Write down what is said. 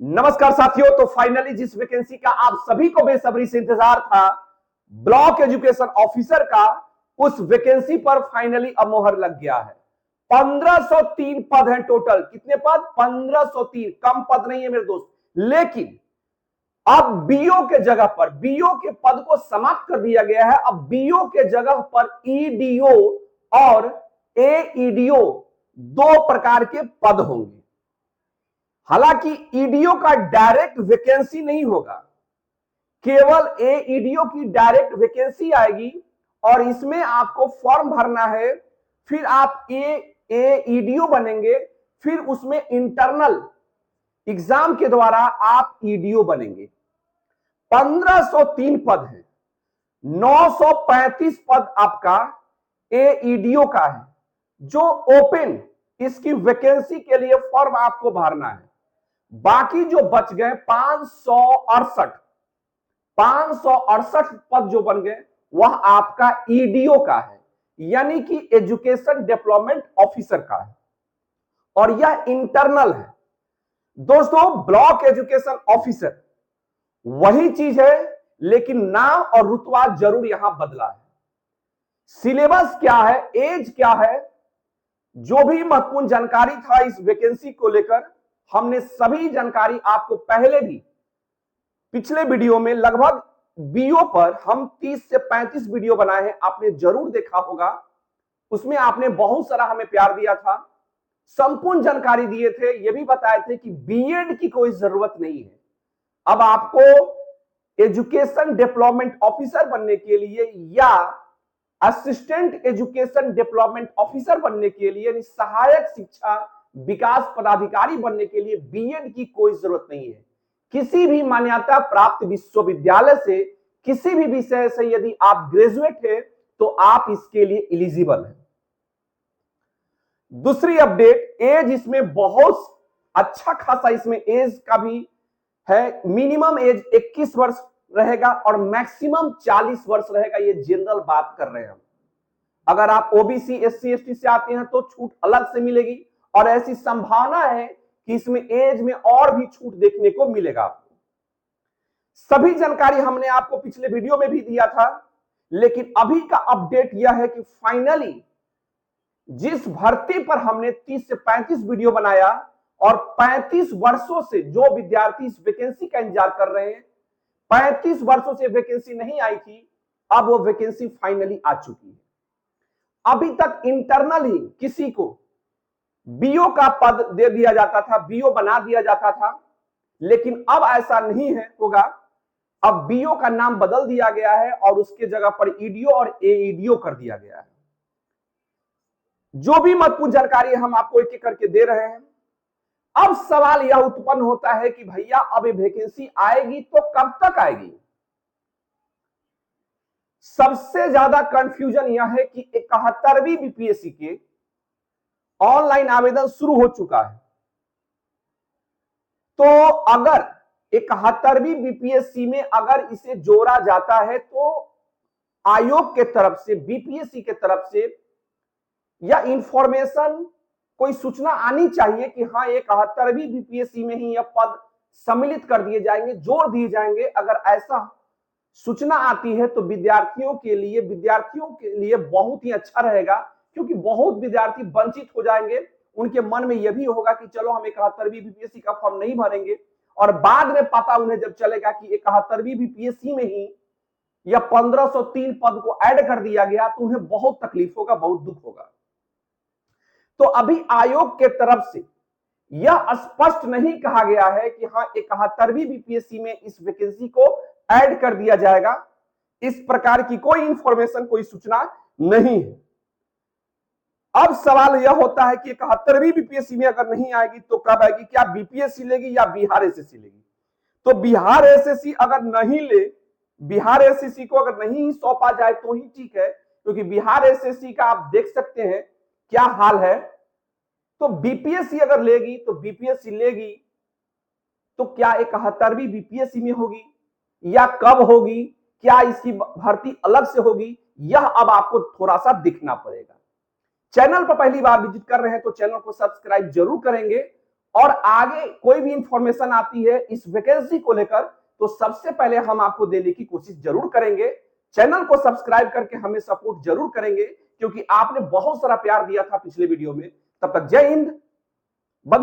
नमस्कार साथियों। तो फाइनली जिस वैकेंसी का आप सभी को बेसब्री से इंतजार था, ब्लॉक एजुकेशन ऑफिसर का, उस वैकेंसी पर फाइनली अब मोहर लग गया है। 1503 पद हैं टोटल। कितने पद? 1503। कम पद नहीं है मेरे दोस्त। लेकिन अब बीओ के जगह पर, बीओ के पद को समाप्त कर दिया गया है। अब बीओ के जगह पर ईडीओ और एईडीओ दो प्रकार के पद होंगे। हालांकि ईडीओ का डायरेक्ट वैकेंसी नहीं होगा, केवल एईडीओ की डायरेक्ट वैकेंसी आएगी और इसमें आपको फॉर्म भरना है। फिर आप एईडीओ बनेंगे, फिर उसमें इंटरनल एग्जाम के द्वारा आप ईडीओ बनेंगे। 1503 पद है, 935 पद आपका एईडीओ का है जो ओपन, इसकी वैकेंसी के लिए फॉर्म आपको भरना है। बाकी जो बच गए 568 पद जो बन गए वह आपका ईडीओ का है, यानी कि एजुकेशन डेवलपमेंट ऑफिसर का है, और यह इंटरनल है। दोस्तों, ब्लॉक एजुकेशन ऑफिसर वही चीज है, लेकिन नाम और रुतबा जरूर यहां बदला है। सिलेबस क्या है, एज क्या है, जो भी महत्वपूर्ण जानकारी था इस वैकेंसी को लेकर, हमने सभी जानकारी आपको पहले भी पिछले वीडियो में लगभग बीओ पर हम 30 से 35 वीडियो बनाए हैं, आपने जरूर देखा होगा। उसमें आपने बहुत सारा हमें प्यार दिया था, संपूर्ण जानकारी दिए थे, यह भी बताए थे कि बीएड की कोई जरूरत नहीं है। अब आपको एजुकेशन डेवलपमेंट ऑफिसर बनने के लिए या असिस्टेंट एजुकेशन डेवलपमेंट ऑफिसर बनने के लिए, यानी सहायक शिक्षा विकास पदाधिकारी बनने के लिए बीएड की कोई जरूरत नहीं है। किसी भी मान्यता प्राप्त विश्वविद्यालय से किसी भी विषय से यदि आप ग्रेजुएट हैं तो आप इसके लिए एलिजिबल हैं। दूसरी अपडेट, एज इसमें बहुत अच्छा खासा इसमें एज का भी है। मिनिमम एज 21 वर्ष रहेगा और मैक्सिमम 40 वर्ष रहेगा। ये जनरल बात कर रहे हैं हम। अगर आप ओबीसी एससी एसटी से आते हैं तो छूट अलग से मिलेगी, और ऐसी संभावना है कि इसमें एज में और भी छूट देखने को मिलेगा आपको। सभी जानकारी हमने आपको पिछले वीडियो में भी दिया था, लेकिन अभी का अपडेट यह है कि फाइनली जिस भर्ती पर हमने 30 से 35 वीडियो बनाया और 35 वर्षों से जो विद्यार्थी इस वैकेंसी का इंतजार कर रहे हैं, 35 वर्षों से वैकेंसी नहीं आई थी, अब वो वैकेंसी फाइनली आ चुकी है। अभी तक इंटरनल ही किसी को बीओ का पद दे दिया जाता था, बीओ बना दिया जाता था, लेकिन अब ऐसा नहीं है होगा। अब बीओ का नाम बदल दिया गया है और उसके जगह पर ईडीओ और एईडीओ कर दिया गया है। जो भी महत्वपूर्ण जानकारी हम आपको एक एक करके दे रहे हैं। अब सवाल यह उत्पन्न होता है कि भैया अब ये वैकेंसी आएगी तो कब तक आएगी? सबसे ज्यादा कंफ्यूजन यह है कि 71वीं बीपीएससी के ऑनलाइन आवेदन शुरू हो चुका है। तो अगर 71वीं बीपीएससी में अगर इसे जोड़ा जाता है तो आयोग के तरफ से, बीपीएससी के तरफ से या इंफॉर्मेशन, कोई सूचना आनी चाहिए कि हाँ 71वीं बीपीएससी में ही यह पद सम्मिलित कर दिए जाएंगे, जोड़ दिए जाएंगे। अगर ऐसा सूचना आती है तो विद्यार्थियों के लिए बहुत ही अच्छा रहेगा, क्योंकि बहुत विद्यार्थी वंचित हो जाएंगे। उनके मन में यह भी होगा कि चलो हम 71वीं बीपीएससी का फॉर्म नहीं भरेंगे, और बाद में पता उन्हें जब चलेगा कि 71वीं बीपीएससी में ही यह 1503 पद को ऐड कर दिया गया, तो उन्हें बहुत तकलीफ होगा, बहुत दुख होगा। तो अभी आयोग के तरफ से यह स्पष्ट नहीं कहा गया है कि हाँ 71वीं बीपीएससी में इस वैकेंसी को ऐड कर दिया जाएगा। इस प्रकार की कोई इंफॉर्मेशन, कोई सूचना नहीं है। अब सवाल यह होता है कि 71वीं बीपीएससी में अगर नहीं आएगी तो कब आएगी? क्या बीपीएससी लेगी या बिहार एसएससी लेगी? तो बिहार एसएससी अगर नहीं ले, बिहार एसएससी को अगर नहीं सौंपा जाए तो ही ठीक है, क्योंकि बिहार एसएससी का आप देख सकते हैं क्या हाल है। तो बीपीएससी अगर लेगी तो बीपीएससी लेगी तो क्या 71वीं बीपीएससी में होगी या कब होगी? क्या इसकी भर्ती अलग से होगी? यह अब आपको थोड़ा सा दिखना पड़ेगा। चैनल पर पहली बार विजिट कर रहे हैं तो चैनल को सब्सक्राइब जरूर करेंगे और आगे कोई भी इंफॉर्मेशन आती है इस वैकेंसी को लेकर तो सबसे पहले हम आपको देने की कोशिश जरूर करेंगे। चैनल को सब्सक्राइब करके हमें सपोर्ट जरूर करेंगे, क्योंकि आपने बहुत सारा प्यार दिया था पिछले वीडियो में। तब तक जय हिंद, वंदे